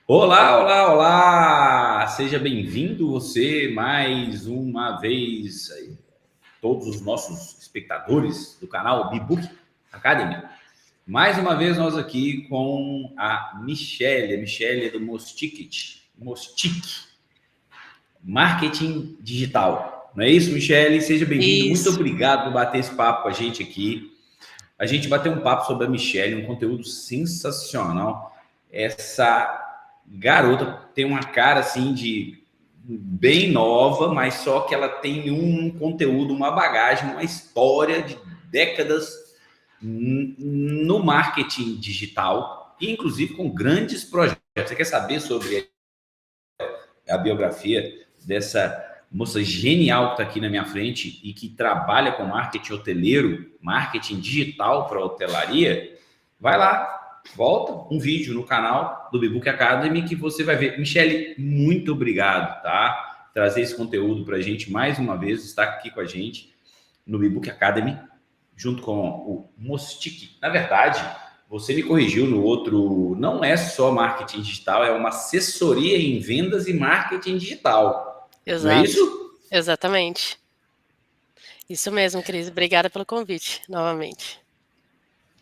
Olá, olá, olá! Seja bem-vindo você mais uma vez, todos os nossos espectadores do canal Bibook Academy. Mais uma vez nós aqui com a Michele do Mostic, Marketing Digital. Não é isso, Michele? Seja bem-vindo. Muito Isso. obrigado por bater esse papo com a gente aqui. A gente bateu um papo sobre a Michele, um conteúdo sensacional. Essa garota tem uma cara assim de bem nova, mas só que ela tem um conteúdo, uma bagagem, uma história de décadas no marketing digital, e inclusive com grandes projetos. Você quer saber sobre a biografia dessa moça genial que está aqui na minha frente e que trabalha com marketing hoteleiro, marketing digital para hotelaria? Vai lá, volta um vídeo no canal do Bibook Academy que você vai ver. Michele, muito obrigado, tá? Trazer esse conteúdo para a gente mais uma vez, estar aqui com a gente no Bibook Academy, junto com o Mostic. Na verdade, você me corrigiu no outro, não é só marketing digital, é uma assessoria em vendas e marketing digital. Não é Exato, isso? exatamente. Isso mesmo, Cris. Obrigada pelo convite, novamente.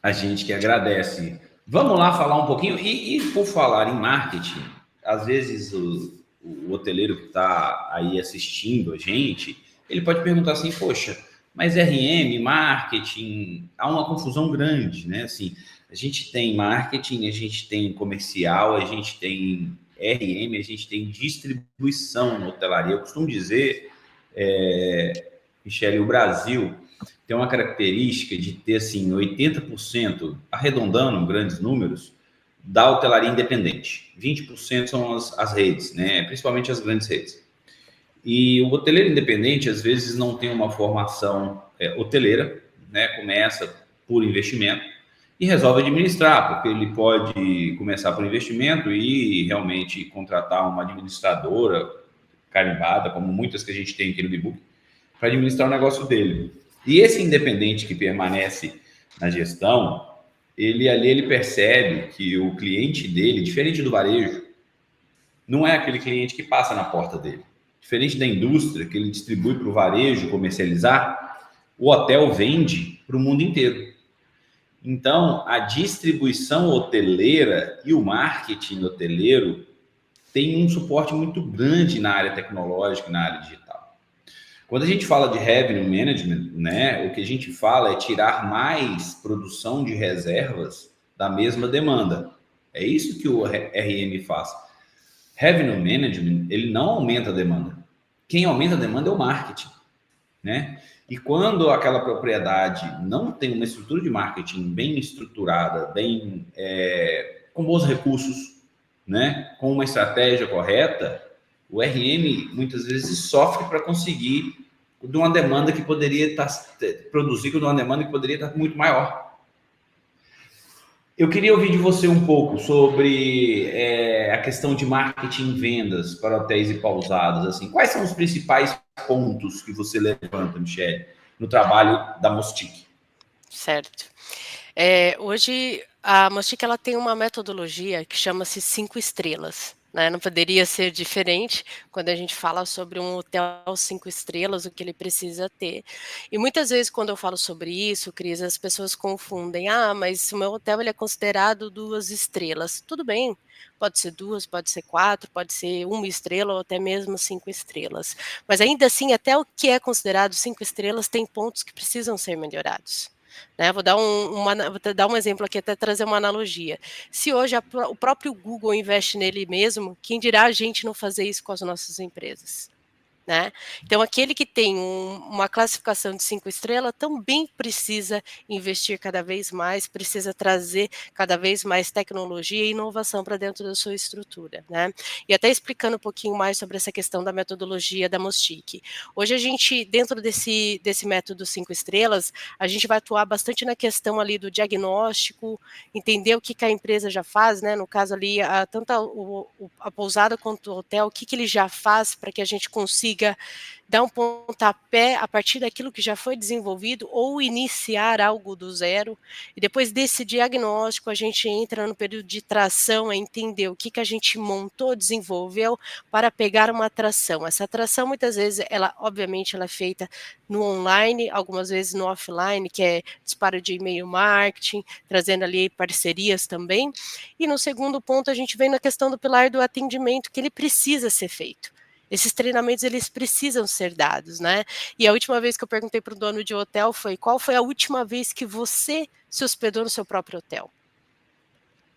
A gente que agradece. Vamos lá falar um pouquinho. E por falar em marketing, às vezes o hoteleiro que está aí assistindo a gente, ele pode perguntar assim, poxa, mas RM, marketing, há uma confusão grande, né? Assim, a gente tem marketing, a gente tem comercial, a gente tem RM, a gente tem distribuição na hotelaria. Eu costumo dizer, Michele, o Brasil tem uma característica de ter assim 80%, arredondando grandes números, da hotelaria independente. 20% são as redes, né? Principalmente as grandes redes. E o hoteleiro independente, às vezes, não tem uma formação hoteleira, né? Começa por investimento e resolve administrar, porque ele pode começar por investimento e realmente contratar uma administradora carimbada, como muitas que a gente tem aqui no Bibook, para administrar o negócio dele. E esse independente que permanece na gestão, ele percebe que o cliente dele, diferente do varejo, não é aquele cliente que passa na porta dele. Diferente da indústria, que ele distribui para o varejo comercializar, o hotel vende para o mundo inteiro. Então, a distribuição hoteleira e o marketing hoteleiro tem um suporte muito grande na área tecnológica, na área digital. Quando a gente fala de revenue management, né, o que a gente fala é tirar mais produção de reservas da mesma demanda. É isso que o RM faz. Revenue management, ele não aumenta a demanda. Quem aumenta a demanda é o marketing, né? E quando aquela propriedade não tem uma estrutura de marketing bem estruturada, bem com bons recursos, né, com uma estratégia correta, o RM muitas vezes sofre para conseguir de uma demanda que poderia estar produzir de uma demanda que poderia estar muito maior. Eu queria ouvir de você um pouco sobre a questão de marketing e vendas para hotéis e pousadas. Assim, quais são os principais pontos que você levanta, Michele, no trabalho da Mostic? Certo. Hoje a Mostic ela tem uma metodologia que chama-se 5 estrelas, né? Não poderia ser diferente quando a gente fala sobre um hotel 5 estrelas, o que ele precisa ter. E muitas vezes quando eu falo sobre isso, Cris, as pessoas confundem. Ah, mas o meu hotel ele é considerado 2 estrelas. Tudo bem, pode ser 2, pode ser 4, pode ser 1 estrela ou até mesmo 5 estrelas. Mas ainda assim, até o que é considerado 5 estrelas tem pontos que precisam ser melhorados. Né, vou dar um exemplo aqui, até trazer uma analogia. Se hoje o próprio Google investe nele mesmo, quem dirá a gente não fazer isso com as nossas empresas? Né? Então, aquele que tem uma classificação de 5 estrelas também precisa investir cada vez mais, precisa trazer cada vez mais tecnologia e inovação para dentro da sua estrutura. Né? E até explicando um pouquinho mais sobre essa questão da metodologia da Mostic. Hoje a gente, dentro desse método 5 estrelas, a gente vai atuar bastante na questão ali do diagnóstico, entender o que a empresa já faz, né? No caso ali, tanto a pousada quanto o hotel, o que ele já faz para que a gente consiga consiga dar um pontapé a partir daquilo que já foi desenvolvido ou iniciar algo do zero. E depois desse diagnóstico, a gente entra no período de tração, é entender o que a gente montou, desenvolveu para pegar uma atração. Essa atração, muitas vezes, ela, obviamente, ela é feita no online, algumas vezes no offline, que é disparo de e-mail marketing, trazendo ali parcerias também. E no segundo ponto, a gente vem na questão do pilar do atendimento, que ele precisa ser feito. Esses treinamentos, eles precisam ser dados, né? E a última vez que eu perguntei para o dono de hotel foi: qual foi a última vez que você se hospedou no seu próprio hotel?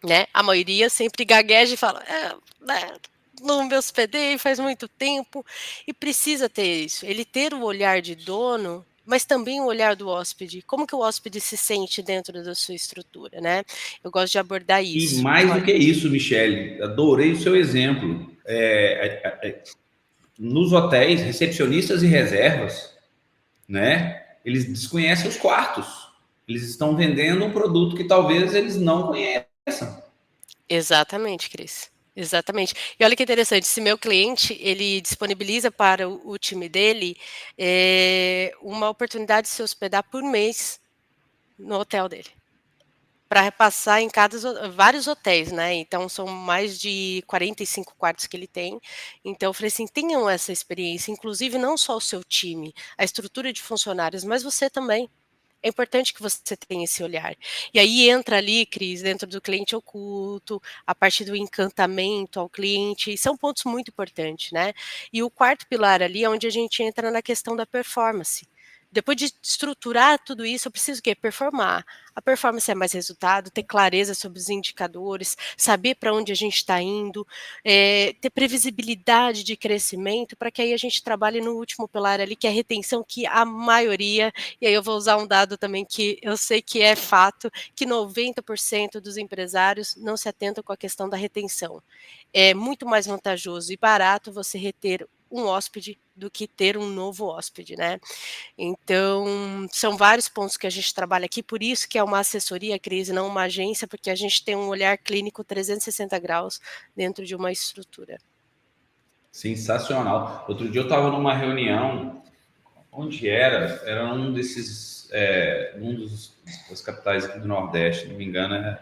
Né? A maioria sempre gagueja e fala: né, não me hospedei faz muito tempo. E precisa ter isso, ele ter o olhar de dono, mas também o olhar do hóspede. Como que o hóspede se sente dentro da sua estrutura, né? Eu gosto de abordar E isso. mais do Olha, que isso, Michele, adorei o seu exemplo. Nos hotéis, recepcionistas e reservas, né? Eles desconhecem os quartos. Eles estão vendendo um produto que talvez eles não conheçam. exatamente, Cris. Exatamente. E olha que interessante, se meu cliente, ele disponibiliza para o time dele uma oportunidade de se hospedar por mês no hotel dele, para repassar em vários hotéis, né? Então são mais de 45 quartos que ele tem. Então eu falei assim: tenham essa experiência, inclusive não só o seu time, a estrutura de funcionários, mas você também. É importante que você tenha esse olhar. E aí entra ali, Cris, dentro do cliente oculto, a partir do encantamento ao cliente, são pontos muito importantes, né? E o quarto pilar ali é onde a gente entra na questão da performance. Depois de estruturar tudo isso, eu preciso o quê? Performar. A performance é mais resultado, ter clareza sobre os indicadores, saber para onde a gente está indo, ter previsibilidade de crescimento, para que aí a gente trabalhe no último pilar ali, que é a retenção, que a maioria, e aí eu vou usar um dado também que eu sei que é fato, que 90% dos empresários não se atentam com a questão da retenção. É muito mais vantajoso e barato você reter um hóspede do que ter um novo hóspede, né? Então, são vários pontos que a gente trabalha aqui, por isso que é uma assessoria, Cris, não uma agência, porque a gente tem um olhar clínico 360 graus dentro de uma estrutura. Sensacional. Outro dia eu estava numa reunião, onde era? Era um desses, das capitais aqui do Nordeste, não me engano,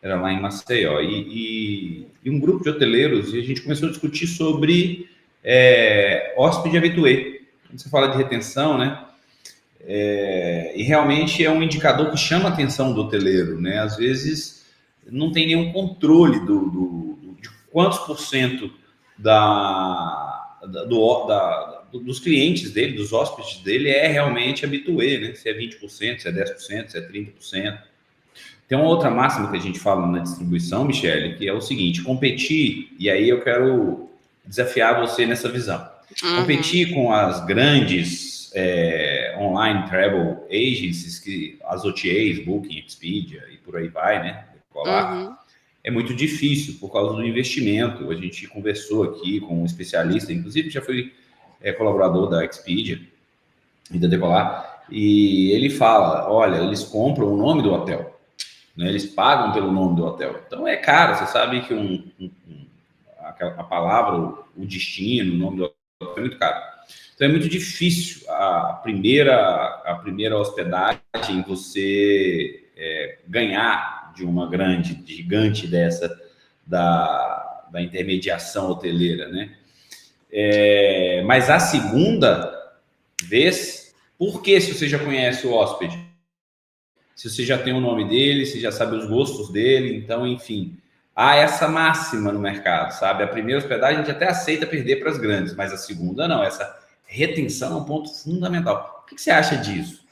era lá em Maceió. E um grupo de hoteleiros, e a gente começou a discutir sobre hóspede habitué. Quando você fala de retenção, né? E realmente é um indicador que chama a atenção do hoteleiro, né? Às vezes não tem nenhum controle de quantos por cento dos clientes dele, dos hóspedes dele, é realmente habitué, né? Se é 20%, se é 10%, se é 30%. Tem uma outra máxima que a gente fala na distribuição, Michele, que é o seguinte: competir, e aí eu quero desafiar você nessa visão. Uhum, Competir com as grandes online travel agencies, as OTAs, Booking, Expedia e por aí vai, né? uhum, Decolar, é muito difícil por causa do investimento. A gente conversou aqui com um especialista, inclusive já foi colaborador da Expedia e da Decolar, e ele fala: olha, eles compram o nome do hotel, né? Eles pagam pelo nome do hotel. Então é caro, você sabe que a palavra, o destino, o nome do hotel é muito caro. Então é muito difícil a primeira hospedagem você ganhar de uma grande, gigante dessa da intermediação hoteleira, né? Mas a segunda vez, por que se você já conhece o hóspede? Se você já tem o nome dele, se já sabe os gostos dele, então, enfim, há essa máxima no mercado, sabe? A primeira hospedagem a gente até aceita perder para as grandes, mas a segunda não. Essa retenção é um ponto fundamental. O que você acha disso?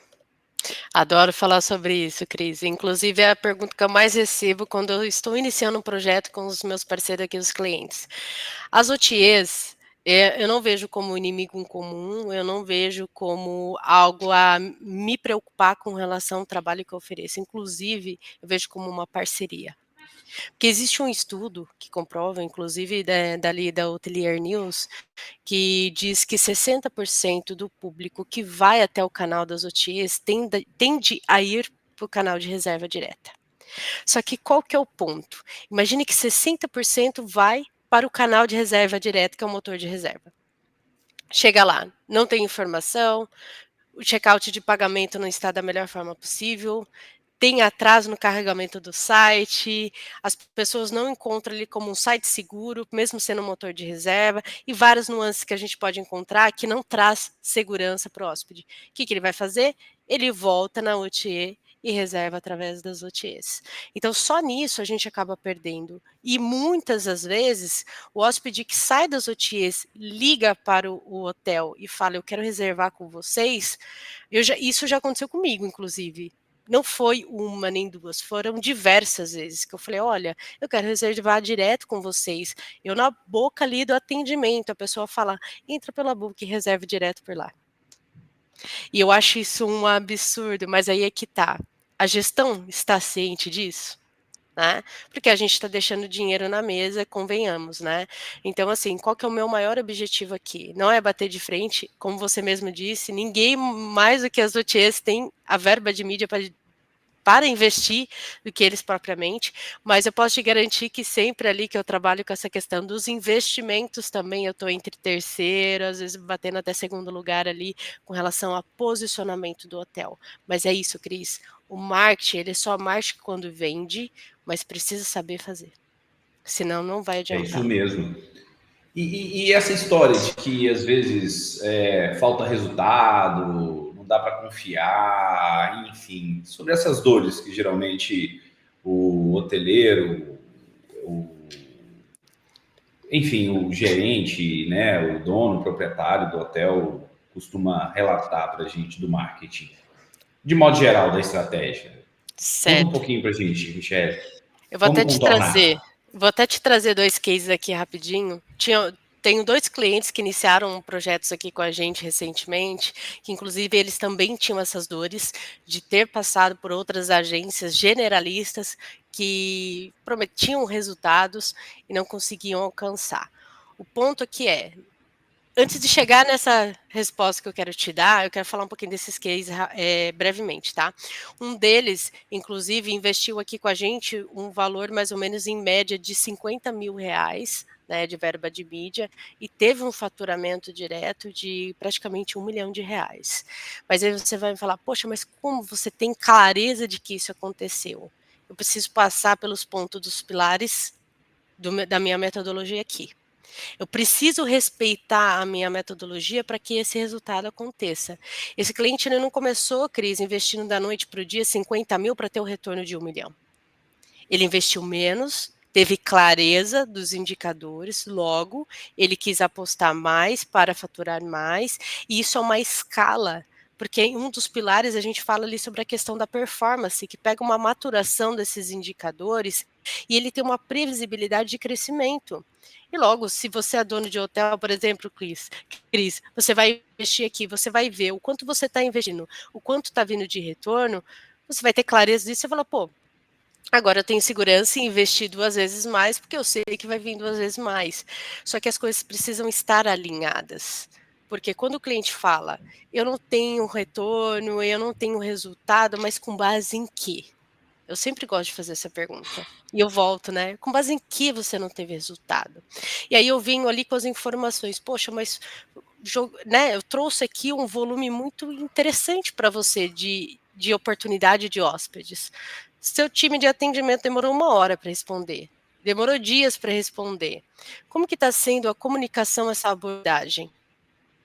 Adoro falar sobre isso, Cris. Inclusive, é a pergunta que eu mais recebo quando eu estou iniciando um projeto com os meus parceiros aqui, os clientes. As OTAs, eu não vejo como inimigo em comum, eu não vejo como algo a me preocupar com relação ao trabalho que eu ofereço. Inclusive, eu vejo como uma parceria. Porque existe um estudo que comprova, inclusive dali da Hotelier News, que diz que 60% do público que vai até o canal das OTAs tende a ir para o canal de reserva direta. Só que qual que é o ponto? Imagine que 60% vai para o canal de reserva direta, que é o motor de reserva. Chega lá, não tem informação, o check-out de pagamento não está da melhor forma possível, tem atraso no carregamento do site, as pessoas não encontram ele como um site seguro, mesmo sendo um motor de reserva, e várias nuances que a gente pode encontrar que não traz segurança para o hóspede. O que ele vai fazer? Ele volta na OTA e reserva através das OTAs. Então, só nisso a gente acaba perdendo. E muitas das vezes, o hóspede que sai das OTAs liga para o hotel e fala: eu quero reservar com vocês. Isso já aconteceu comigo, inclusive. Não foi uma nem duas, foram diversas vezes que eu falei: olha, eu quero reservar direto com vocês. Eu na boca ali do atendimento, a pessoa fala: entra pela boca e reserve direto por lá. E eu acho isso um absurdo, mas aí é que tá. A gestão está ciente disso? Né? Porque a gente está deixando dinheiro na mesa, convenhamos, né? Então, assim, qual que é o meu maior objetivo aqui? Não é bater de frente, como você mesmo disse, ninguém mais do que as OTAs tem a verba de mídia para investir do que eles propriamente, mas eu posso te garantir que sempre ali que eu trabalho com essa questão dos investimentos também, eu estou entre terceiro, às vezes batendo até segundo lugar ali com relação a posicionamento do hotel. Mas é isso, Cris, o marketing, ele só marketing quando vende, mas precisa saber fazer, senão não vai É isso adiantar. mesmo. E essa história de que às vezes falta resultado, não dá para confiar, enfim, sobre essas dores que geralmente o hoteleiro, o, enfim, o gerente, né, o dono, o proprietário do hotel costuma relatar para a gente do marketing, de modo geral, da estratégia. Conta um Certo. pouquinho para a gente, Michele, Eu como contornar? vou até te trazer 2 cases aqui rapidinho. Tenho 2 clientes que iniciaram projetos aqui com a gente recentemente, que inclusive eles também tinham essas dores de ter passado por outras agências generalistas que prometiam resultados e não conseguiam alcançar. O ponto aqui é, antes de chegar nessa resposta que eu quero te dar, eu quero falar um pouquinho desses cases brevemente, tá? Um deles, inclusive, investiu aqui com a gente um valor mais ou menos em média de R$ 50.000, né, de verba de mídia, e teve um faturamento direto de praticamente R$ 1 milhão. Mas aí você vai me falar, poxa, mas como você tem clareza de que isso aconteceu? Eu preciso passar pelos pontos dos pilares da minha metodologia aqui. Eu preciso respeitar a minha metodologia para que esse resultado aconteça. Esse cliente ele não começou, Cris, investindo da noite para o dia 50 mil para ter o retorno de 1 milhão. Ele investiu menos, teve clareza dos indicadores, logo, ele quis apostar mais para faturar mais, e isso é uma escala. Porque em um dos pilares a gente fala ali sobre a questão da performance, que pega uma maturação desses indicadores e ele tem uma previsibilidade de crescimento. E logo, se você é dono de hotel, por exemplo, Cris, você vai investir aqui, você vai ver o quanto você está investindo, o quanto está vindo de retorno, você vai ter clareza disso e fala, pô, agora eu tenho segurança em investir 2 vezes mais, porque eu sei que vai vir 2 vezes mais. Só que as coisas precisam estar alinhadas. Porque quando o cliente fala, eu não tenho retorno, eu não tenho resultado, mas com base em quê? Eu sempre gosto de fazer essa pergunta. E eu volto, né? Com base em que você não teve resultado? E aí eu venho ali com as informações. Poxa, mas né, eu trouxe aqui um volume muito interessante para você de oportunidade de hóspedes. Seu time de atendimento demorou 1 hora para responder. Demorou dias para responder. Como que está sendo a comunicação, essa abordagem?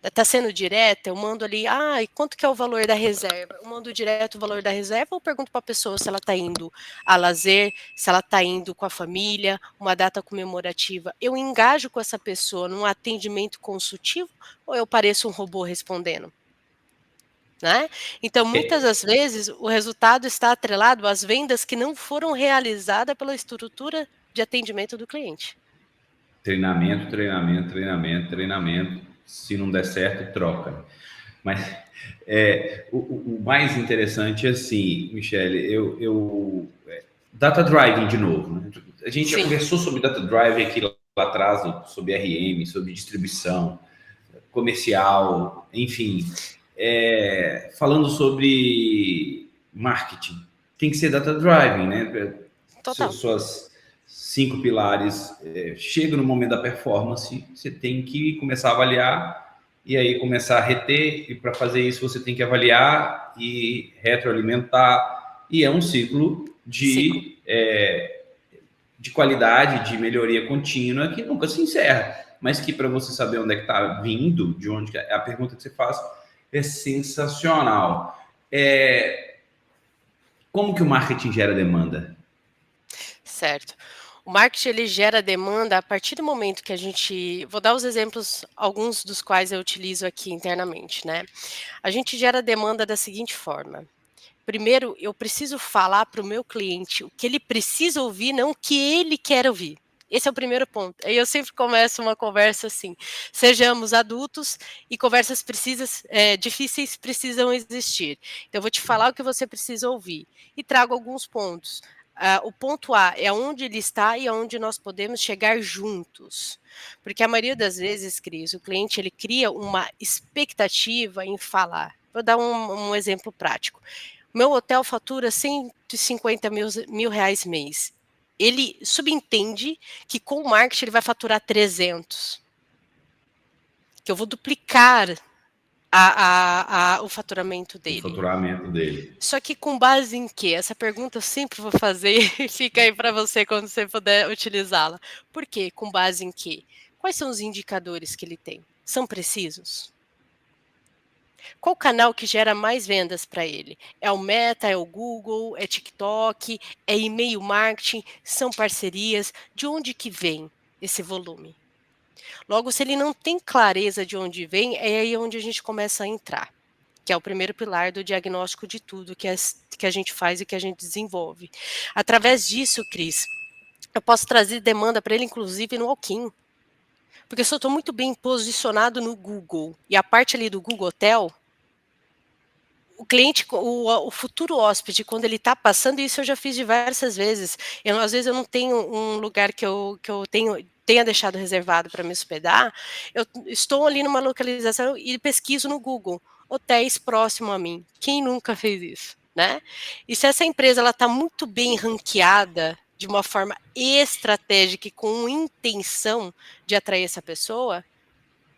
Está sendo direta, eu mando ali, e quanto que é o valor da reserva? Eu mando direto o valor da reserva ou pergunto para a pessoa se ela está indo a lazer, se ela está indo com a família, uma data comemorativa. Eu engajo com essa pessoa num atendimento consultivo ou eu pareço um robô respondendo? Né? Então, muitas das vezes, o resultado está atrelado às vendas que não foram realizadas pela estrutura de atendimento do cliente. Treinamento, treinamento, treinamento, treinamento. Se não der certo, troca. Mas o mais interessante é assim, Michele, data driving de novo. Né? A gente já Sim. conversou sobre data driving aqui lá atrás, sobre RM, sobre distribuição, comercial, enfim. Falando sobre marketing, tem que ser data driving, né? Total. Suas 5 pilares, chega no momento da performance, você tem que começar a avaliar e aí começar a reter, e para fazer isso você tem que avaliar e retroalimentar, e é um ciclo de qualidade, de melhoria contínua, que nunca se encerra, mas que para você saber onde é que está vindo, de onde que é a pergunta que você faz, é sensacional. Como que o marketing gera demanda? Certo. O marketing ele gera demanda a partir do momento que a gente, vou dar os exemplos, alguns dos quais eu utilizo aqui internamente, né? A gente gera demanda da seguinte forma. Primeiro, eu preciso falar para o meu cliente o que ele precisa ouvir, não o que ele quer ouvir. Esse é o primeiro ponto. Aí eu sempre começo uma conversa assim: sejamos adultos e conversas difíceis precisam existir. Então, eu vou te falar o que você precisa ouvir e trago alguns pontos. O ponto A é onde ele está e aonde nós podemos chegar juntos. Porque a maioria das vezes, Cris, o cliente ele cria uma expectativa em falar. Vou dar um exemplo prático. Meu hotel fatura 150 mil reais mês. Ele subentende que com o marketing ele vai faturar 300. Que eu vou duplicar o faturamento O dele. faturamento dele. Só que com base em quê? Essa pergunta eu sempre vou fazer e fica aí para você quando você puder utilizá-la. Por quê? Com base em quê? Quais são os indicadores que ele tem? São precisos? Qual canal que gera mais vendas para ele? É o Meta, é o Google, é TikTok, é e-mail marketing, são parcerias? De onde que vem esse volume? Logo, se ele não tem clareza de onde vem, é aí onde a gente começa a entrar, que é o primeiro pilar do diagnóstico de tudo que a gente faz e que a gente desenvolve. Através disso, Cris, eu posso trazer demanda para ele, inclusive no walk-in. Porque se eu estou muito bem posicionado no Google e a parte ali do Google Hotel, o cliente, o futuro hóspede, quando ele está passando, isso eu já fiz diversas vezes. Às vezes eu não tenho um lugar que eu tenha deixado reservado para me hospedar, eu estou ali numa localização e pesquiso no Google, hotéis próximo a mim. Quem nunca fez isso, né? E se essa empresa ela está muito bem ranqueada, de uma forma estratégica e com intenção de atrair essa pessoa,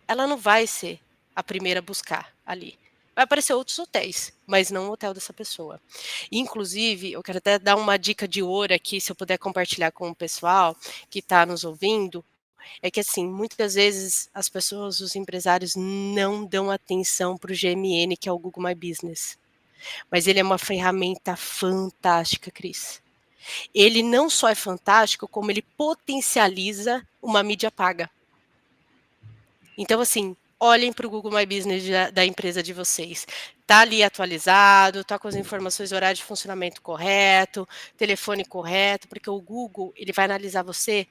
ela não vai ser a primeira a buscar ali. Vai aparecer outros hotéis, mas não o hotel dessa pessoa. Inclusive, eu quero até dar uma dica de ouro aqui, se eu puder compartilhar com o pessoal que está nos ouvindo, é que assim, muitas vezes as pessoas, os empresários não dão atenção para o GMN, que é o Google My Business. Mas ele é uma ferramenta fantástica, Cris. Ele não só é fantástico, como ele potencializa uma mídia paga. Então, assim, olhem para o Google My Business da empresa de vocês. Está ali atualizado, está com as informações, horário de funcionamento correto, telefone correto, porque o Google ele vai analisar você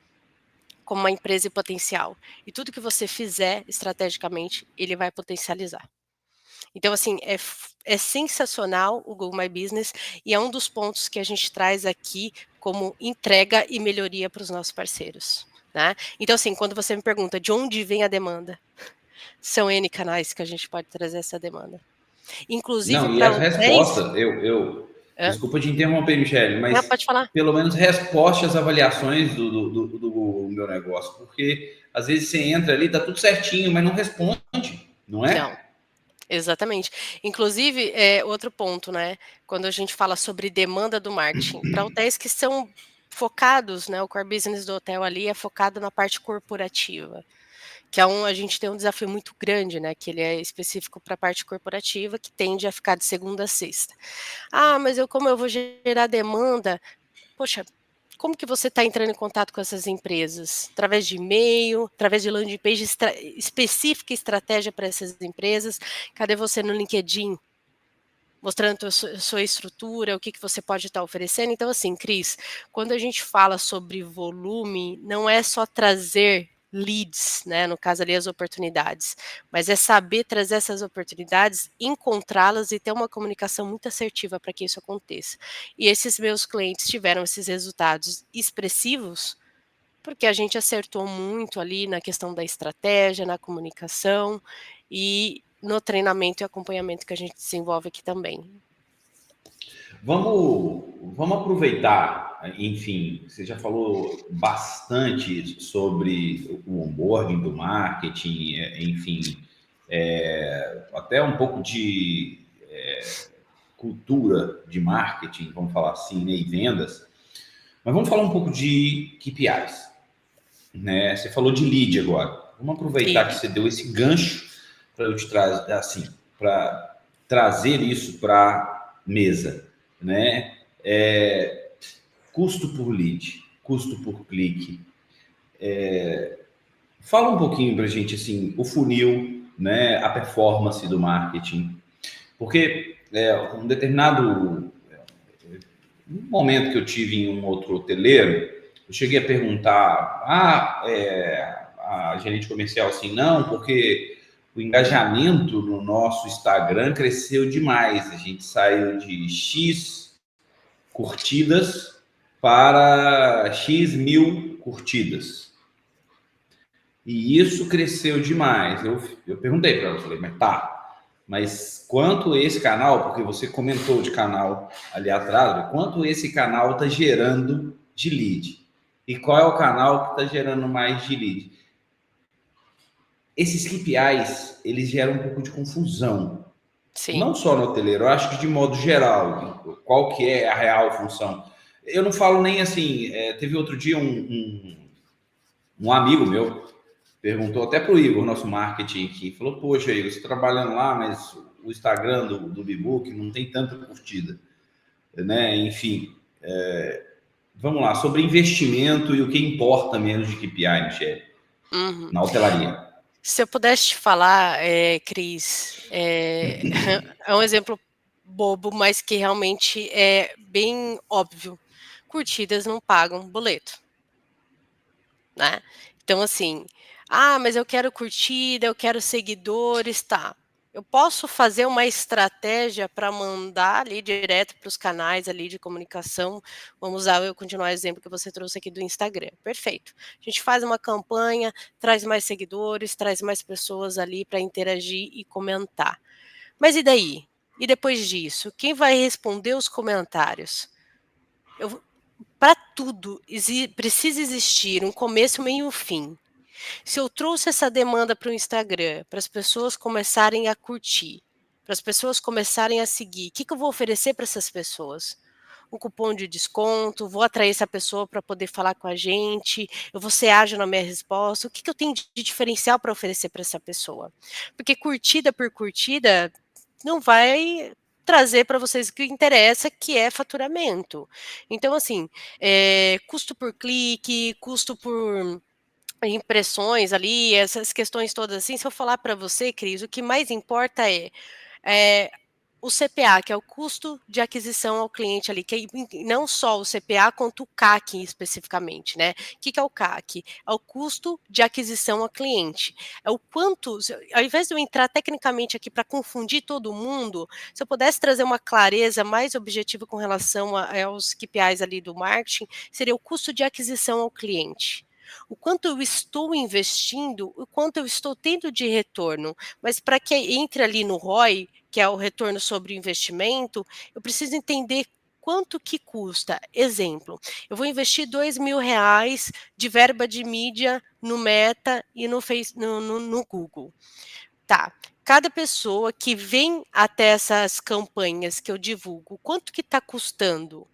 como uma empresa em potencial. E tudo que você fizer estrategicamente, ele vai potencializar. Então, assim, é sensacional o Google My Business e é um dos pontos que a gente traz aqui como entrega e melhoria para os nossos parceiros. Né? Então, assim, quando você me pergunta de onde vem a demanda, são N canais que a gente pode trazer essa demanda. Inclusive Não, e para as hotéis. respostas, desculpa te interromper, Michele, Não, mas pode falar. pelo menos resposte às avaliações do meu negócio, porque às vezes você entra ali, tá tudo certinho, mas não responde, não Não, é? exatamente. Inclusive, outro ponto, né? Quando a gente fala sobre demanda do marketing, para hotéis que são focados, né? O core business do hotel ali é focado na parte corporativa. Que a gente tem um desafio muito grande, né? Que ele é específico para a parte corporativa, que tende a ficar de segunda a sexta. Ah, mas como eu vou gerar demanda? Poxa, como que você está entrando em contato com essas empresas? Através de e-mail, através de landing page específica estratégia para essas empresas? Cadê você no LinkedIn? Mostrando a sua estrutura, o que você pode estar oferecendo. Então, assim, Cris, quando a gente fala sobre volume, não é só trazer leads, né? No caso ali, as oportunidades, mas é saber trazer essas oportunidades, encontrá-las e ter uma comunicação muito assertiva para que isso aconteça. E esses meus clientes tiveram esses resultados expressivos porque a gente acertou muito ali na questão da estratégia, na comunicação e no treinamento e acompanhamento que a gente desenvolve aqui também. Vamos aproveitar, enfim, você já falou bastante sobre o onboarding do marketing, enfim, até um pouco de cultura de marketing, vamos falar assim, né, e vendas. Mas vamos falar um pouco de KPIs. Né? Você falou de lead agora. Vamos aproveitar que você deu esse gancho para eu te trazer, assim, para trazer isso para mesa, né? Custo por lead, custo por clique. Fala um pouquinho para a gente, assim, o funil, né? A performance do marketing. Porque um determinado momento que eu tive em um outro hoteleiro, eu cheguei a perguntar, a gerente comercial assim, não, porque o engajamento no nosso Instagram cresceu demais. A gente saiu de X curtidas para X mil curtidas. E isso cresceu demais. Eu perguntei para ela, falei, mas quanto esse canal, porque você comentou de canal ali atrás, quanto esse canal está gerando de lead? E qual é o canal que está gerando mais de lead? Esses KPIs, eles geram um pouco de confusão. Sim. Não só no hoteleiro, eu acho que de modo geral, qual que é a real função. Eu não falo nem assim, teve outro dia um amigo meu, perguntou até para o Igor, nosso marketing, que falou, poxa, Igor, você trabalhando lá, mas o Instagram do Bibook não tem tanta curtida, né? Enfim, vamos lá, sobre investimento e o que importa menos de KPI, Michele, na hotelaria. Se eu pudesse te falar, Cris, é um exemplo bobo, mas que realmente é bem óbvio. Curtidas não pagam boleto, né? Então, assim, mas eu quero curtida, eu quero seguidores, tá. Eu posso fazer uma estratégia para mandar ali direto para os canais ali de comunicação. Vamos usar, eu continuar o exemplo que você trouxe aqui do Instagram. Perfeito. A gente faz uma campanha, traz mais seguidores, traz mais pessoas ali para interagir e comentar. Mas e daí? E depois disso, quem vai responder os comentários? Para tudo precisa existir um começo, meio e um fim. Se eu trouxe essa demanda para o Instagram, para as pessoas começarem a curtir, para as pessoas começarem a seguir, o que eu vou oferecer para essas pessoas? Um cupom de desconto, vou atrair essa pessoa para poder falar com a gente, eu vou ser ágil na minha resposta, o que eu tenho de diferencial para oferecer para essa pessoa? Porque curtida por curtida não vai trazer para vocês o que interessa, que é faturamento. Então, assim, custo por clique, custo por impressões ali, essas questões todas assim, se eu falar para você, Cris, o que mais importa é o CPA, que é o custo de aquisição ao cliente ali, que é não só o CPA, quanto o CAC especificamente, né? O que é o CAC? É o custo de aquisição ao cliente. É o quanto, ao invés de eu entrar tecnicamente aqui para confundir todo mundo, se eu pudesse trazer uma clareza mais objetiva com relação aos KPIs ali do marketing, seria o custo de aquisição ao cliente. O quanto eu estou investindo, o quanto eu estou tendo de retorno. Mas para que entre ali no ROI, que é o retorno sobre o investimento, eu preciso entender quanto que custa. Exemplo, eu vou investir R$ 2.000 de verba de mídia no Meta e no Google. Tá. Cada pessoa que vem até essas campanhas que eu divulgo, quanto que está custando?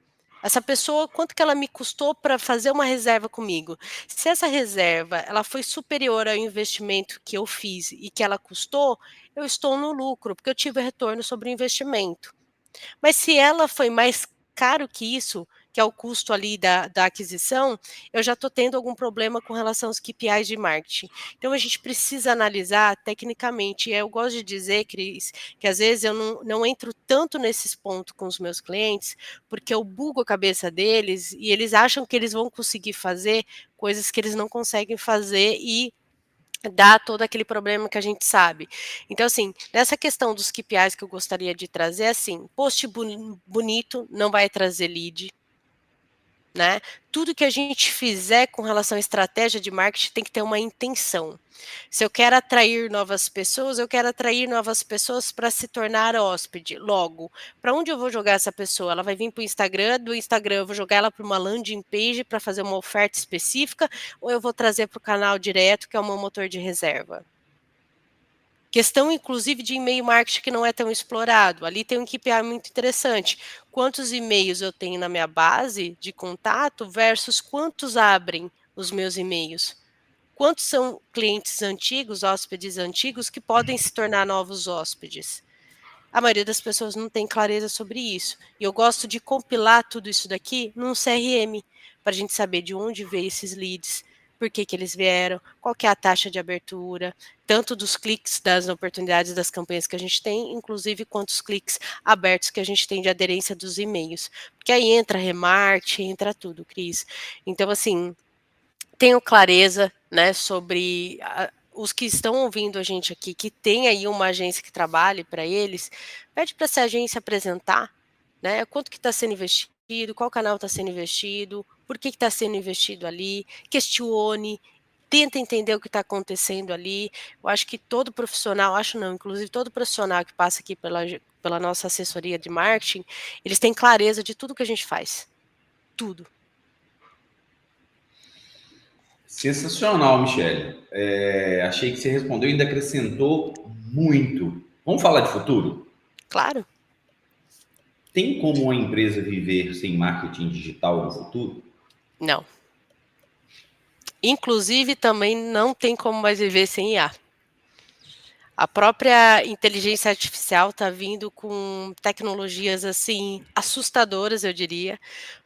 Essa pessoa, quanto que ela me custou para fazer uma reserva comigo? Se essa reserva ela foi superior ao investimento que eu fiz e que ela custou, eu estou no lucro, porque eu tive retorno sobre o investimento. Mas se ela foi mais caro que isso, que é o custo ali da aquisição, eu já estou tendo algum problema com relação aos KPIs de marketing. Então a gente precisa analisar tecnicamente. E eu gosto de dizer, Cris, que às vezes eu não entro tanto nesses pontos com os meus clientes, porque eu bugo a cabeça deles e eles acham que eles vão conseguir fazer coisas que eles não conseguem fazer e dá todo aquele problema que a gente sabe. Então, assim, nessa questão dos KPIs que eu gostaria de trazer, assim, post bonito não vai trazer lead, né? Tudo que a gente fizer com relação à estratégia de marketing tem que ter uma intenção. Se eu quero atrair novas pessoas, eu quero atrair novas pessoas para se tornar hóspede. Logo, para onde eu vou jogar essa pessoa? Ela vai vir para o Instagram, do Instagram eu vou jogar ela para uma landing page para fazer uma oferta específica, ou eu vou trazer para o canal direto, que é o meu motor de reserva? Questão, inclusive, de e-mail marketing que não é tão explorado. Ali tem um KPI muito interessante. Quantos e-mails eu tenho na minha base de contato versus quantos abrem os meus e-mails? Quantos são clientes antigos, hóspedes antigos, que podem se tornar novos hóspedes? A maioria das pessoas não tem clareza sobre isso. E eu gosto de compilar tudo isso daqui num CRM, para a gente saber de onde veio esses leads, por que eles vieram, qual que é a taxa de abertura, tanto dos cliques, das oportunidades das campanhas que a gente tem, inclusive quantos cliques abertos que a gente tem de aderência dos e-mails. Porque aí entra remarketing, entra tudo, Cris. Então, assim, tenho clareza, né, sobre os que estão ouvindo a gente aqui, que tem aí uma agência que trabalhe para eles, pede para essa agência apresentar, né, quanto que está sendo investido, qual canal está sendo investido, por que está sendo investido ali, questione, tenta entender o que está acontecendo ali. Eu acho que todo profissional, acho não, inclusive todo profissional que passa aqui pela nossa assessoria de marketing, eles têm clareza de tudo que a gente faz, tudo. Sensacional, Michele. Achei que você respondeu e ainda acrescentou muito. Vamos falar de futuro? Claro. Tem como uma empresa viver sem marketing digital no futuro? Não. Inclusive, também não tem como mais viver sem IA. A própria inteligência artificial está vindo com tecnologias assim assustadoras, eu diria,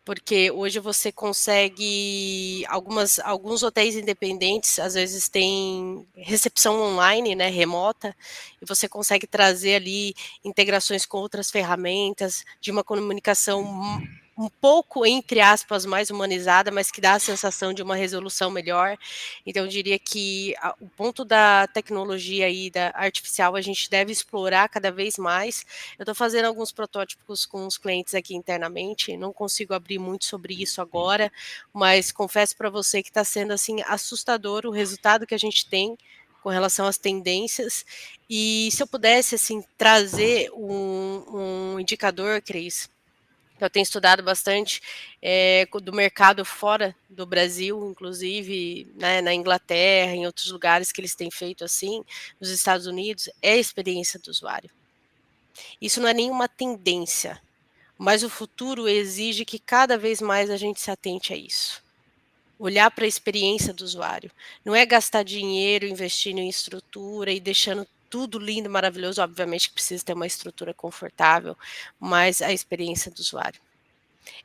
porque hoje você consegue alguns hotéis independentes às vezes têm recepção online, né, remota, e você consegue trazer ali integrações com outras ferramentas de uma comunicação um pouco, entre aspas, mais humanizada, mas que dá a sensação de uma resolução melhor. Então, eu diria que o ponto da tecnologia aí, da artificial, a gente deve explorar cada vez mais. Eu estou fazendo alguns protótipos com os clientes aqui internamente, não consigo abrir muito sobre isso agora, mas confesso para você que está sendo assim assustador o resultado que a gente tem com relação às tendências. E se eu pudesse assim trazer um indicador, Cris, eu tenho estudado bastante do mercado fora do Brasil, inclusive, né, na Inglaterra, em outros lugares que eles têm feito assim, nos Estados Unidos, é a experiência do usuário. Isso não é nenhuma tendência, mas o futuro exige que cada vez mais a gente se atente a isso. Olhar para a experiência do usuário. Não é gastar dinheiro investindo em estrutura e deixando tudo lindo, maravilhoso. Obviamente que precisa ter uma estrutura confortável, mas a experiência do usuário.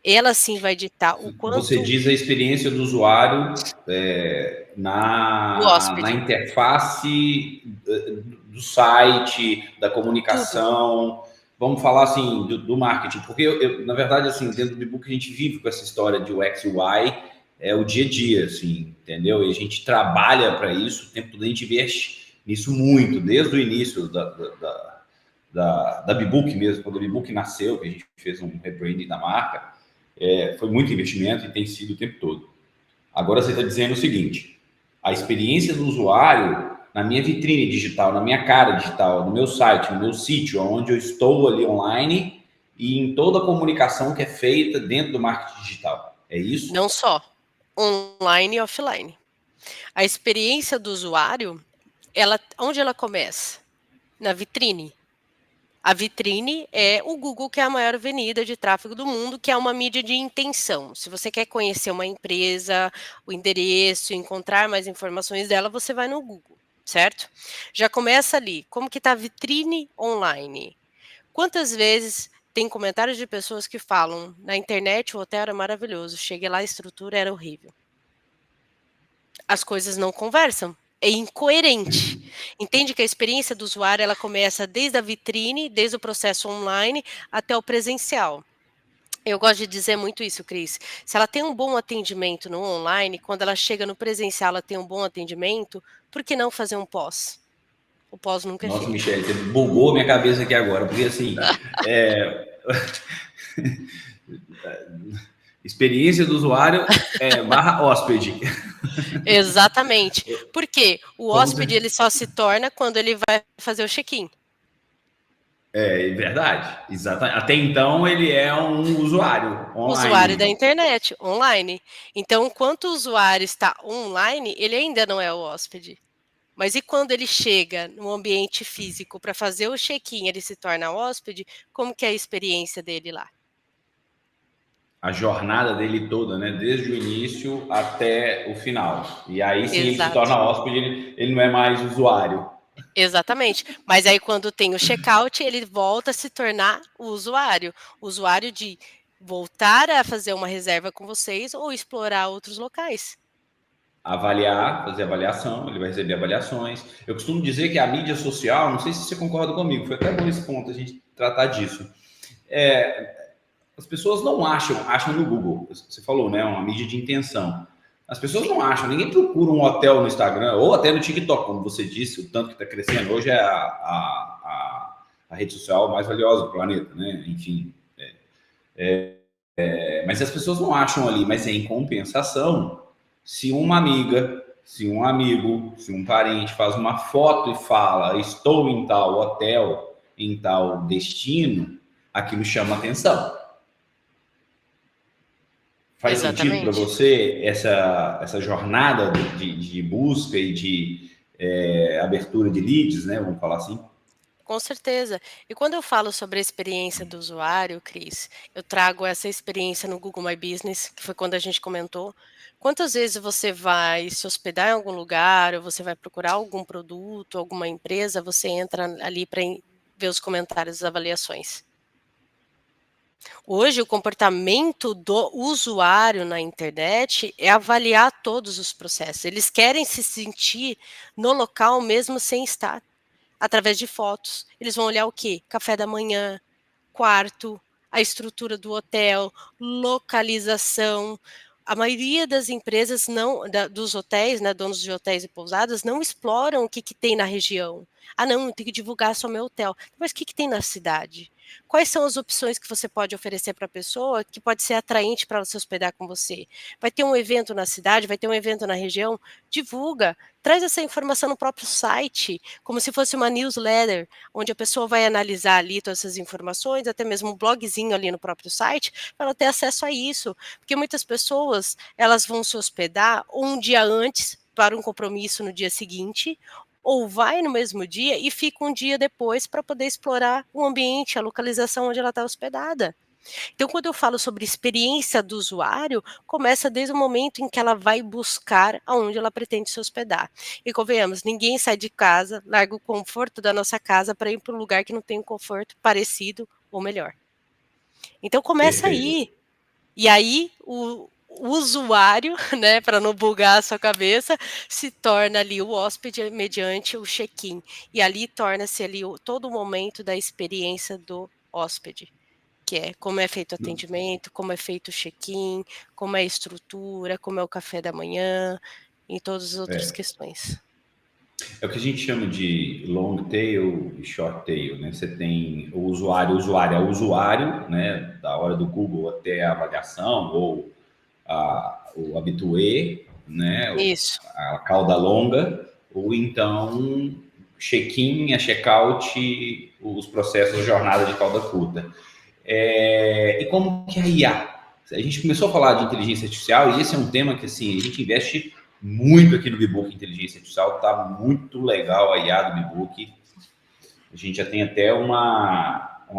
Ela sim vai ditar o Você quanto diz a experiência do usuário do na hóspede, interface do site, da tudo. comunicação. Vamos falar assim do marketing, porque na verdade assim dentro do e-book a gente vive com essa história de UX e UI, é o dia a dia, assim, entendeu? E a gente trabalha para isso, o tempo todo a gente investe nisso muito, desde o início da Bibook mesmo, quando a Bibook nasceu, que a gente fez um rebranding da marca, foi muito investimento e tem sido o tempo todo. Agora você está dizendo o seguinte: a experiência do usuário na minha vitrine digital, na minha cara digital, no meu site, no meu sítio, onde eu estou ali online e em toda a comunicação que é feita dentro do marketing digital. É isso? Não só online e offline. A experiência do usuário, onde ela começa? Na vitrine. A vitrine é o Google, que é a maior avenida de tráfego do mundo, que é uma mídia de intenção. Se você quer conhecer uma empresa, o endereço, encontrar mais informações dela, você vai no Google, certo? Já começa ali. Como que está a vitrine online? Quantas vezes tem comentários de pessoas que falam, na internet o hotel era maravilhoso, cheguei lá, a estrutura era horrível. As coisas não conversam. É incoerente. Entende que a experiência do usuário ela começa desde a vitrine, desde o processo online até o presencial. Eu gosto de dizer muito isso, Cris. Se ela tem um bom atendimento no online, quando ela chega no presencial, ela tem um bom atendimento, por que não fazer um pós? O pós nunca é Nossa, feito. Michele, você bugou minha cabeça aqui agora, porque assim, experiência do usuário barra hóspede. Exatamente. Porque o Como hóspede você... ele só se torna quando ele vai fazer o check-in. É verdade, exatamente. Até então ele é um usuário Usuário da online. internet, online. Então, enquanto o usuário está online, ele ainda não é o hóspede. Mas e quando ele chega no ambiente físico para fazer o check-in, ele se torna hóspede, como que é a experiência dele lá? A jornada dele toda, né? Desde o início até o final. E aí sim ele se Exato. torna hóspede, ele não é mais usuário. Exatamente. Mas aí quando tem o check-out, ele volta a se tornar o usuário de voltar a fazer uma reserva com vocês ou explorar outros locais. Avaliar, fazer avaliação, ele vai receber avaliações. Eu costumo dizer que a mídia social, não sei se você concorda comigo, foi até bom esse ponto a gente tratar disso. As pessoas não acham no Google, você falou, né? Uma mídia de intenção. As pessoas Sim. não acham, ninguém procura um hotel no Instagram ou até no TikTok, como você disse, o tanto que está crescendo. Hoje é a rede social mais valiosa do planeta, né? Enfim. Mas as pessoas não acham ali, mas em compensação, se uma amiga, se um amigo, se um parente faz uma foto e fala, estou em tal hotel, em tal destino, aquilo chama atenção. Faz sentido para Exatamente. você essa jornada de busca e de abertura de leads, né? Vamos falar assim? Com certeza. E quando eu falo sobre a experiência do usuário, Cris, eu trago essa experiência no Google My Business, que foi quando a gente comentou. Quantas vezes você vai se hospedar em algum lugar, ou você vai procurar algum produto, alguma empresa, você entra ali para ver os comentários, as avaliações. Hoje, o comportamento do usuário na internet é avaliar todos os processos. Eles querem se sentir no local mesmo sem estar, através de fotos. Eles vão olhar o quê? Café da manhã, quarto, a estrutura do hotel, localização. A maioria das empresas não, dos hotéis, né, donos de hotéis e pousadas, não exploram o que, que tem na região. Ah, não, tem que divulgar só meu hotel. Mas o que, que tem na cidade? Quais são as opções que você pode oferecer para a pessoa que pode ser atraente para ela se hospedar com você? Vai ter um evento na cidade, vai ter um evento na região? Divulga, traz essa informação no próprio site, como se fosse uma newsletter, onde a pessoa vai analisar ali todas essas informações, até mesmo um blogzinho ali no próprio site, para ela ter acesso a isso. Porque muitas pessoas, elas vão se hospedar um dia antes para um compromisso no dia seguinte, ou vai no mesmo dia e fica um dia depois para poder explorar o ambiente, a localização onde ela está hospedada. Então, quando eu falo sobre experiência do usuário, começa desde o momento em que ela vai buscar aonde ela pretende se hospedar. E convenhamos, ninguém sai de casa, larga o conforto da nossa casa para ir para um lugar que não tem um conforto parecido ou melhor. Então começa Perfeito. aí. E aí o usuário, né, para não bugar a sua cabeça, se torna ali o hóspede mediante o check-in. E ali torna-se ali todo o momento da experiência do hóspede, que é como é feito o atendimento, como é feito o check-in, como é a estrutura, como é o café da manhã e todas as outras questões. É o que a gente chama de long tail e short tail, né? Você tem o usuário é o usuário, né? Da hora do Google até a avaliação ou o habitué, né? Isso, A cauda longa, ou então check-in, a check-out, os processos de jornada de cauda curta. E como que é a IA? A gente começou a falar de inteligência artificial e esse é um tema que assim, a gente investe muito aqui no Bbook Inteligência Artificial, tá muito legal a IA do Bbook. A gente já tem até um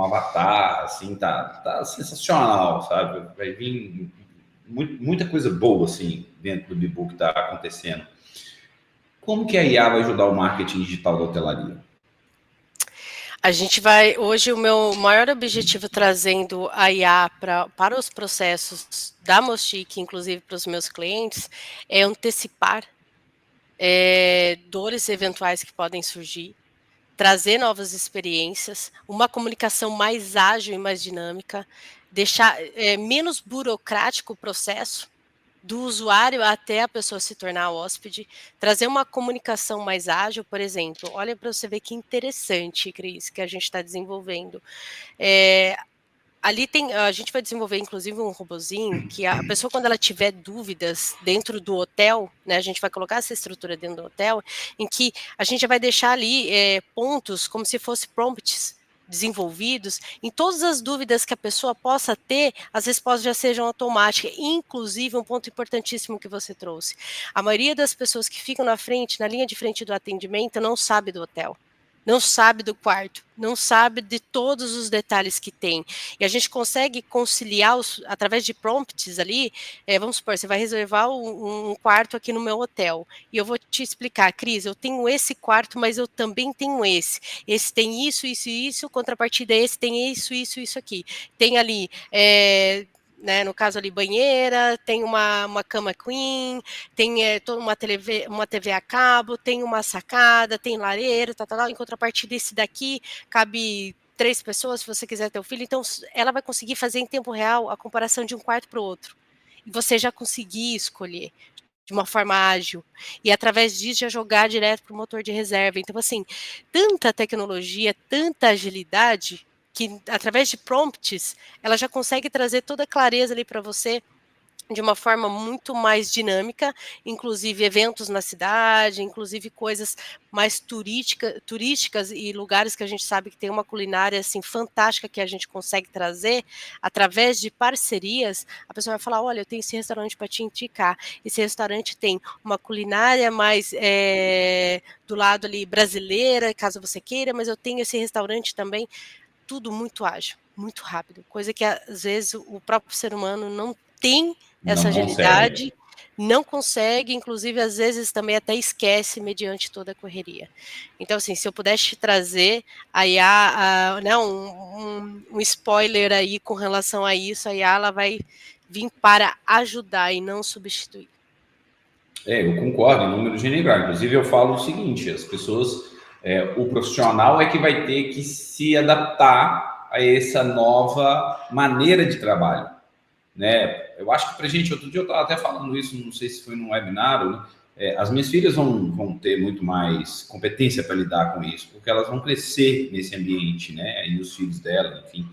avatar, assim, tá sensacional, sabe? Vai vir muita coisa boa, assim, dentro do Bbook tá acontecendo. Como que a IA vai ajudar o marketing digital da hotelaria? a gente vai hoje o meu maior objetivo trazendo a IA para os processos da Mostic, inclusive para os meus clientes, é antecipar dores eventuais que podem surgir, trazer novas experiências, uma comunicação mais ágil e mais dinâmica, deixar menos burocrático o processo do usuário até a pessoa se tornar hóspede, trazer uma comunicação mais ágil, por exemplo. Olha para você ver que interessante, Cris, que a gente está desenvolvendo. Ali a gente vai desenvolver inclusive um robozinho que a pessoa, quando ela tiver dúvidas dentro do hotel, né, a gente vai colocar essa estrutura dentro do hotel, em que a gente já vai deixar ali pontos como se fosse prompts desenvolvidos, em todas as dúvidas que a pessoa possa ter, as respostas já sejam automáticas, inclusive um ponto importantíssimo que você trouxe. A maioria das pessoas que ficam na linha de frente do atendimento, não sabe do hotel. Não sabe do quarto, não sabe de todos os detalhes que tem. E a gente consegue conciliar através de prompts ali, vamos supor, você vai reservar um quarto aqui no meu hotel, e eu vou te explicar, Cris, eu tenho esse quarto, mas eu também tenho esse. Esse tem isso, isso e isso, contrapartida esse tem isso aqui. Tem ali, né, no caso ali, banheira, tem uma cama queen, tem toda uma TV a cabo, tem uma sacada, tem lareira, em contrapartida esse daqui cabe 3 pessoas, se você quiser ter um filho, então ela vai conseguir fazer em tempo real a comparação de um quarto para o outro, e você já conseguir escolher de uma forma ágil, e através disso já jogar direto para o motor de reserva. Então, assim, tanta tecnologia, tanta agilidade, que através de prompts, ela já consegue trazer toda a clareza ali para você, de uma forma muito mais dinâmica, inclusive eventos na cidade, inclusive coisas mais turísticas e lugares que a gente sabe que tem uma culinária assim fantástica que a gente consegue trazer através de parcerias. A pessoa vai falar: olha, eu tenho esse restaurante para te indicar. Esse restaurante tem uma culinária mais do lado ali brasileira, caso você queira, mas eu tenho esse restaurante também. Tudo muito ágil, muito rápido, coisa que às vezes o próprio ser humano não tem essa Não consegue. agilidade, não consegue, inclusive às vezes também até esquece mediante toda a correria. Então, assim, se eu pudesse te trazer a IA, né, um spoiler aí com relação a isso, a IA ela vai vir para ajudar e não substituir. Eu concordo, em número general. Inclusive, eu falo o seguinte: as pessoas, o profissional é que vai ter que se adaptar a essa nova maneira de trabalho, né? Eu acho que para a gente, outro dia eu estava até falando isso, não sei se foi num webinar, né? As minhas filhas vão ter muito mais competência para lidar com isso, porque elas vão crescer nesse ambiente, né? E os filhos dela, enfim.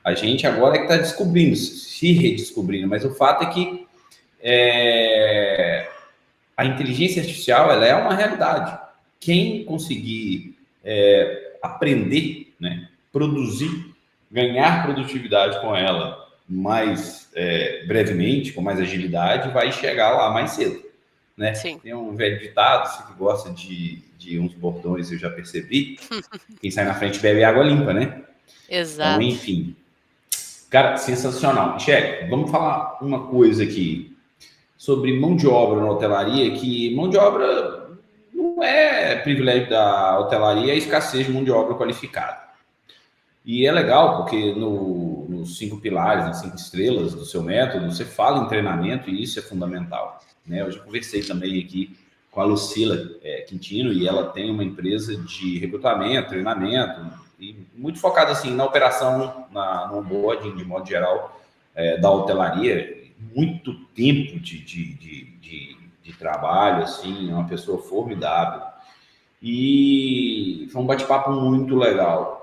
A gente agora é que está descobrindo, se redescobrindo, mas o fato é que a inteligência artificial ela é uma realidade. Quem conseguir aprender, né, produzir, ganhar produtividade com ela mais brevemente, com mais agilidade, vai chegar lá mais cedo. Né? Sim. Tem um velho ditado, você que gosta de uns bordões, eu já percebi, quem sai na frente bebe água limpa, né? Então, Exato. enfim. Cara, sensacional. Michele, vamos falar uma coisa aqui sobre mão de obra na hotelaria, que mão de obra não é privilégio da hotelaria, é escassez de mão de obra qualificada. E é legal porque nos 5 pilares, nas 5 estrelas do seu método, você fala em treinamento e isso é fundamental. Né? Eu já conversei também aqui com a Lucila Quintino e ela tem uma empresa de recrutamento, treinamento, e muito focada assim, na operação, no onboarding, de modo geral, da hotelaria. Muito tempo de trabalho, assim, é uma pessoa formidável. E foi um bate-papo muito legal.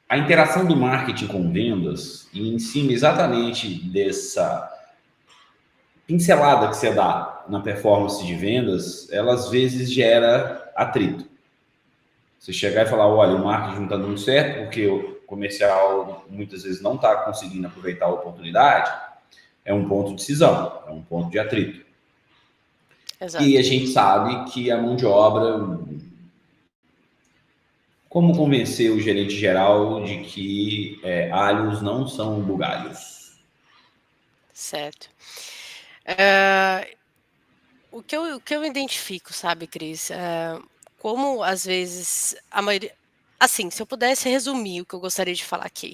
A interação do marketing com vendas, e em cima exatamente dessa pincelada que você dá na performance de vendas, ela às vezes gera atrito. Você chegar e falar: olha, o marketing não está dando certo porque o comercial muitas vezes não está conseguindo aproveitar a oportunidade, é um ponto de cisão, é um ponto de atrito. E Exato. a gente sabe que a mão de obra... Como convencer o gerente geral de que alhos não são bugalhos? Certo. O que eu identifico, sabe, Cris, como às vezes a maioria, assim, se eu pudesse resumir o que eu gostaria de falar aqui,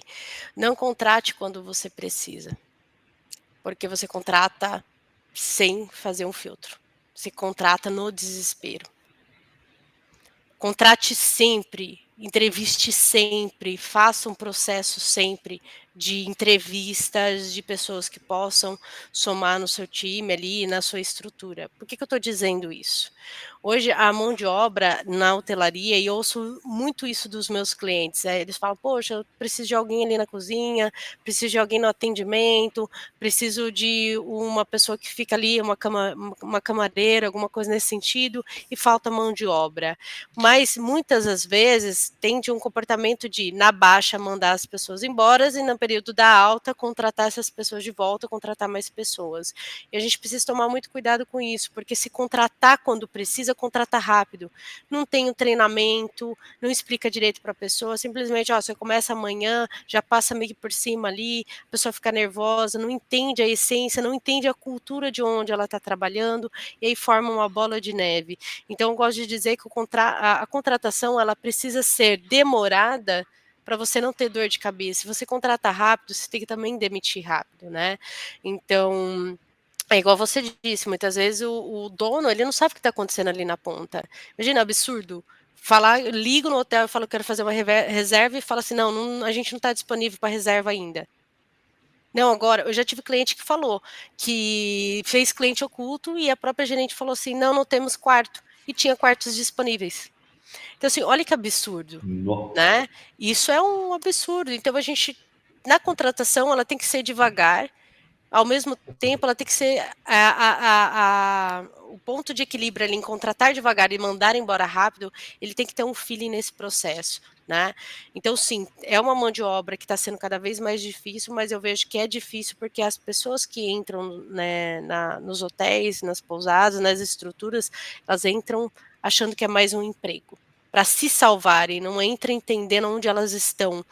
não contrate quando você precisa, porque você contrata sem fazer um filtro, você contrata no desespero. Contrate sempre, entreviste sempre, faça um processo sempre de entrevistas de pessoas que possam somar no seu time ali, na sua estrutura. Por que eu estou dizendo isso? Hoje, a mão de obra na hotelaria, e eu ouço muito isso dos meus clientes, eles falam: "Poxa, eu preciso de alguém ali na cozinha, preciso de alguém no atendimento, preciso de uma pessoa que fica ali, uma camareira, alguma coisa nesse sentido, e falta mão de obra". Mas, muitas das vezes, tem de um comportamento de, na baixa, mandar as pessoas embora e no período da alta, contratar essas pessoas de volta, contratar mais pessoas. E a gente precisa tomar muito cuidado com isso, porque se contratar quando precisa, contrata rápido. Não tem um treinamento, não explica direito para a pessoa, simplesmente, ó, você começa amanhã, já passa meio que por cima ali, a pessoa fica nervosa, não entende a essência, não entende a cultura de onde ela está trabalhando, e aí forma uma bola de neve. Então, eu gosto de dizer que a contratação, ela precisa ser demorada para você não ter dor de cabeça. Se você contrata rápido, você tem que também demitir rápido, né? Então, é igual você disse, muitas vezes o dono, ele não sabe o que está acontecendo ali na ponta. Imagina, absurdo. Eu ligo no hotel e falo que quero fazer uma reserva e fala assim: não, a gente não está disponível para reserva ainda. Não, agora, eu já tive cliente que falou que fez cliente oculto e a própria gerente falou assim: não temos quarto. E tinha quartos disponíveis. Então, assim, olha que absurdo, né? Isso é um absurdo. Então, na contratação, ela tem que ser devagar, ao mesmo tempo, ela tem que ser o ponto de equilíbrio ali em contratar devagar e mandar embora rápido, ele tem que ter um feeling nesse processo, né? Então, sim, é uma mão de obra que está sendo cada vez mais difícil, mas eu vejo que é difícil porque as pessoas que entram, né, nos hotéis, nas pousadas, nas estruturas, elas entram achando que é mais um emprego, para se salvarem, não entram entendendo onde elas estão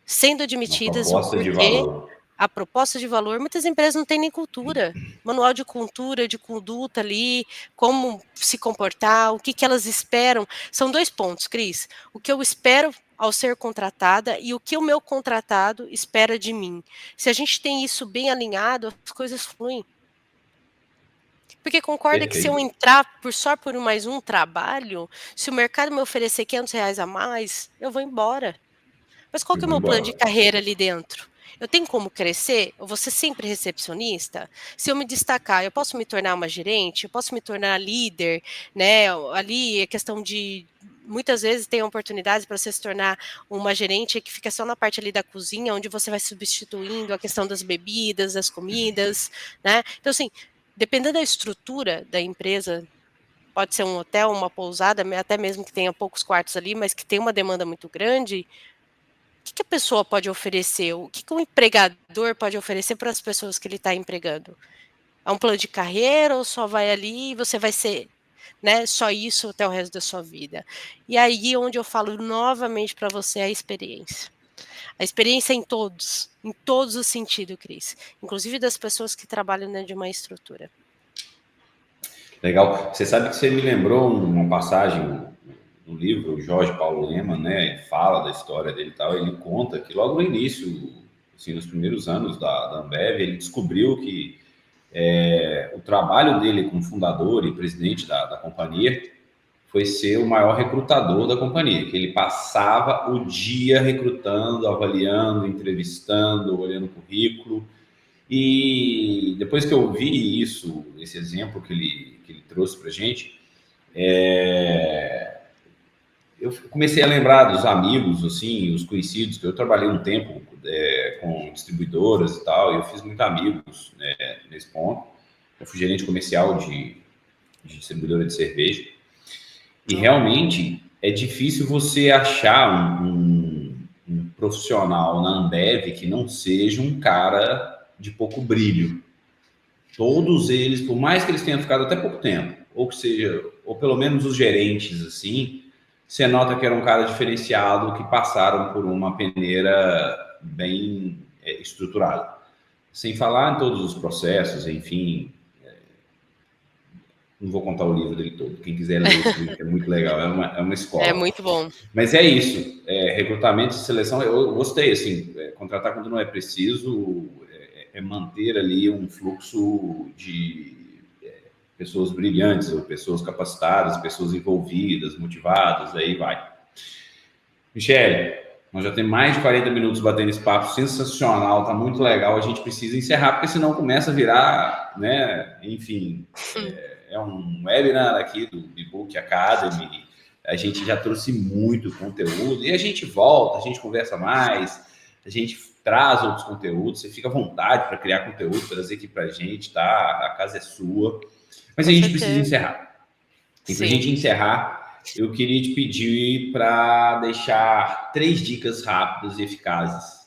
sendo Uma admitidas, o proposta de porquê, valor. a proposta de valor. Muitas empresas não têm nem cultura, manual de cultura, de conduta ali, como se comportar, o que elas esperam. São 2 pontos, Cris: o que eu espero ao ser contratada e o que o meu contratado espera de mim. Se a gente tem isso bem alinhado, as coisas fluem. Porque concorda que se eu Perfeito. entrar só por mais um trabalho, se o mercado me oferecer R$ 500 a mais, eu vou embora. Mas qual Eu que é o vou meu plano embora. de carreira ali dentro? Eu tenho como crescer? Eu vou ser sempre recepcionista? Se eu me destacar, eu posso me tornar uma gerente? Eu posso me tornar líder? Né? Ali é questão de... Muitas vezes tem oportunidades para você se tornar uma gerente que fica só na parte ali da cozinha, onde você vai substituindo a questão das bebidas, das comidas, né? Então, assim, dependendo da estrutura da empresa, pode ser um hotel, uma pousada, até mesmo que tenha poucos quartos ali, mas que tem uma demanda muito grande, o que a pessoa pode oferecer? O que o empregador pode oferecer para as pessoas que ele está empregando? É um plano de carreira ou só vai ali e você vai ser, né, só isso até o resto da sua vida? E aí onde eu falo novamente para você a experiência. A experiência em todos os sentidos, Cris. Inclusive das pessoas que trabalham dentro de uma estrutura. Legal. Você sabe que você me lembrou uma passagem no livro, o Jorge Paulo Lemann, né? Ele fala da história dele e tal. Ele conta que logo no início, assim, nos primeiros anos da Ambev, ele descobriu que o trabalho dele como fundador e presidente da companhia foi ser o maior recrutador da companhia, que ele passava o dia recrutando, avaliando, entrevistando, olhando o currículo. E depois que eu vi isso, esse exemplo que ele trouxe para a gente, eu comecei a lembrar dos amigos, assim, os conhecidos, que eu trabalhei um tempo com distribuidoras e tal, e eu fiz muitos amigos, né, nesse ponto. Eu fui gerente comercial de distribuidora de cerveja. E realmente é difícil você achar um profissional na Ambev que não seja um cara de pouco brilho. Todos eles, por mais que eles tenham ficado até pouco tempo, ou que seja, ou pelo menos os gerentes, assim, você nota que era um cara diferenciado, que passaram por uma peneira bem estruturada. Sem falar em todos os processos, enfim, não vou contar o livro dele todo. Quem quiser ler esse livro, que é muito legal, é uma É escola. muito bom. Mas é isso, recrutamento e seleção, eu gostei, assim, contratar quando não é preciso, manter ali um fluxo de pessoas brilhantes, ou pessoas capacitadas, pessoas envolvidas, motivadas, aí vai. Michele, nós já temos mais de 40 minutos batendo esse papo, sensacional, tá muito legal, a gente precisa encerrar, porque senão começa a virar, né, enfim, é um webinar aqui do Bbook Academy. A gente já trouxe muito conteúdo e a gente volta, a gente conversa mais, a gente traz outros conteúdos. Você fica à vontade para criar conteúdo, trazer aqui para a gente, tá? A casa é sua. Mas a gente precisa encerrar. E para a gente encerrar, eu queria te pedir para deixar 3 dicas rápidas e eficazes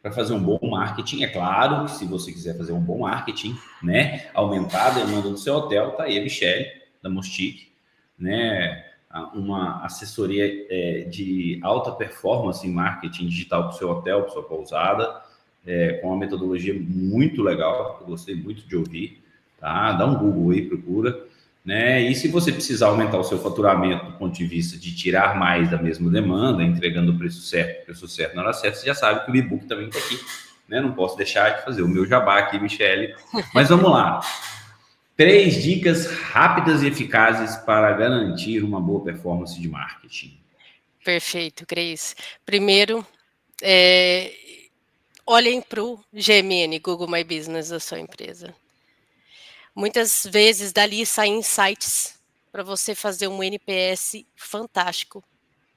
para fazer um bom marketing. É claro que se você quiser fazer um bom marketing, né, aumentar a demanda do seu hotel, tá aí a Michelle, da Mostic, né, uma assessoria de alta performance em marketing digital para o seu hotel, para sua pousada, com uma metodologia muito legal, eu gostei muito de ouvir, tá? Dá um Google aí, procura. Né? E se você precisar aumentar o seu faturamento do ponto de vista de tirar mais da mesma demanda, entregando o preço certo na hora certa, você já sabe que o Bbook também está aqui. Né? Não posso deixar de fazer o meu jabá aqui, Michelle. Mas vamos lá. 3 dicas rápidas e eficazes para garantir uma boa performance de marketing. Perfeito, Cris. Primeiro, olhem para o GMN, Google My Business, da sua empresa. Muitas vezes dali saem insights para você fazer um NPS fantástico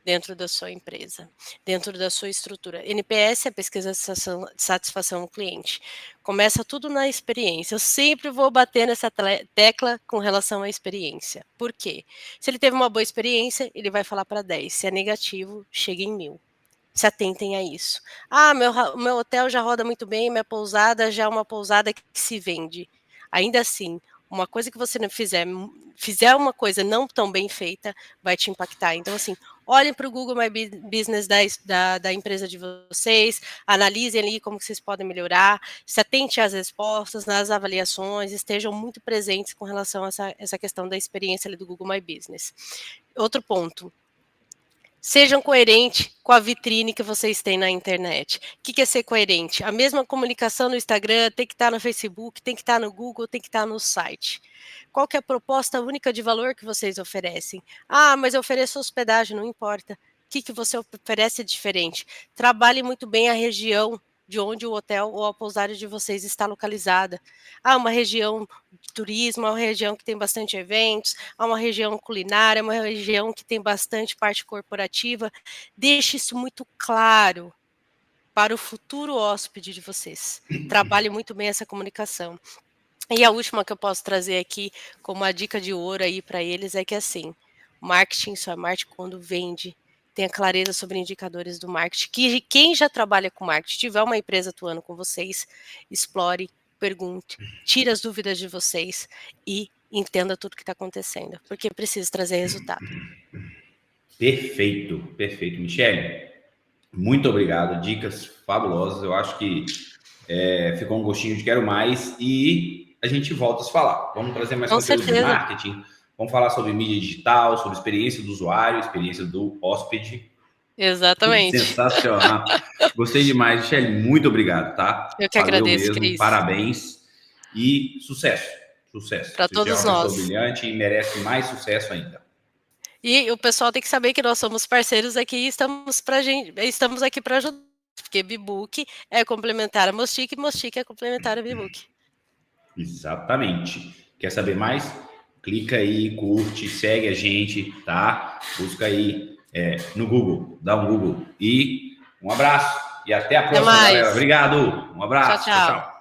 dentro da sua empresa, dentro da sua estrutura. NPS é pesquisa de satisfação ao cliente. Começa tudo na experiência. Eu sempre vou bater nessa tecla com relação à experiência. Por quê? Se ele teve uma boa experiência, ele vai falar para 10. Se é negativo, chega em 1000. Se atentem a isso. Meu hotel já roda muito bem, minha pousada já é uma pousada que se vende. Ainda assim, uma coisa que você não fizer uma coisa não tão bem feita, vai te impactar. Então, assim, olhem para o Google My Business da empresa de vocês, analisem ali como que vocês podem melhorar, se atentem às respostas, nas avaliações, estejam muito presentes com relação a essa questão da experiência ali do Google My Business. Outro ponto. Sejam coerentes com a vitrine que vocês têm na internet. O que é ser coerente? A mesma comunicação no Instagram tem que estar no Facebook, tem que estar no Google, tem que estar no site. Qual que é a proposta única de valor que vocês oferecem? Mas eu ofereço hospedagem, não importa. O que você oferece diferente? Trabalhe muito bem a região de onde o hotel ou a pousada de vocês está localizada. Uma região de turismo, uma região que tem bastante eventos, uma região culinária, uma região que tem bastante parte corporativa. Deixe isso muito claro para o futuro hóspede de vocês. Trabalhe muito bem essa comunicação. E a última que eu posso trazer aqui como uma dica de ouro aí para eles é que assim, marketing só é marketing quando vende. Tenha clareza sobre indicadores do marketing. Que quem já trabalha com marketing, tiver uma empresa atuando com vocês, explore, pergunte, tire as dúvidas de vocês e entenda tudo que está acontecendo, porque precisa trazer resultado. Perfeito, perfeito. Michelle, muito obrigado. Dicas fabulosas. Eu acho que ficou um gostinho de quero mais e a gente volta a se falar. Vamos trazer mais conteúdo de marketing. Vamos falar sobre mídia digital, sobre experiência do usuário, experiência do hóspede. Exatamente. Sensacional. Gostei demais, Michelle. Muito obrigado, tá? Eu que agradeço, mesmo. Cris. Parabéns e sucesso. Sucesso. Para todos nós. Você é uma pessoa brilhante e merece mais sucesso ainda. E o pessoal tem que saber que nós somos parceiros aqui e estamos aqui para ajudar. Porque Bbook é complementar a Mostic e Mostic é complementar a Bbook. Exatamente. Quer saber mais? Clica aí, curte, segue a gente, tá? Busca aí no Google, dá um Google. E um abraço. E até a próxima, galera. Obrigado. Um abraço. Tchau, tchau.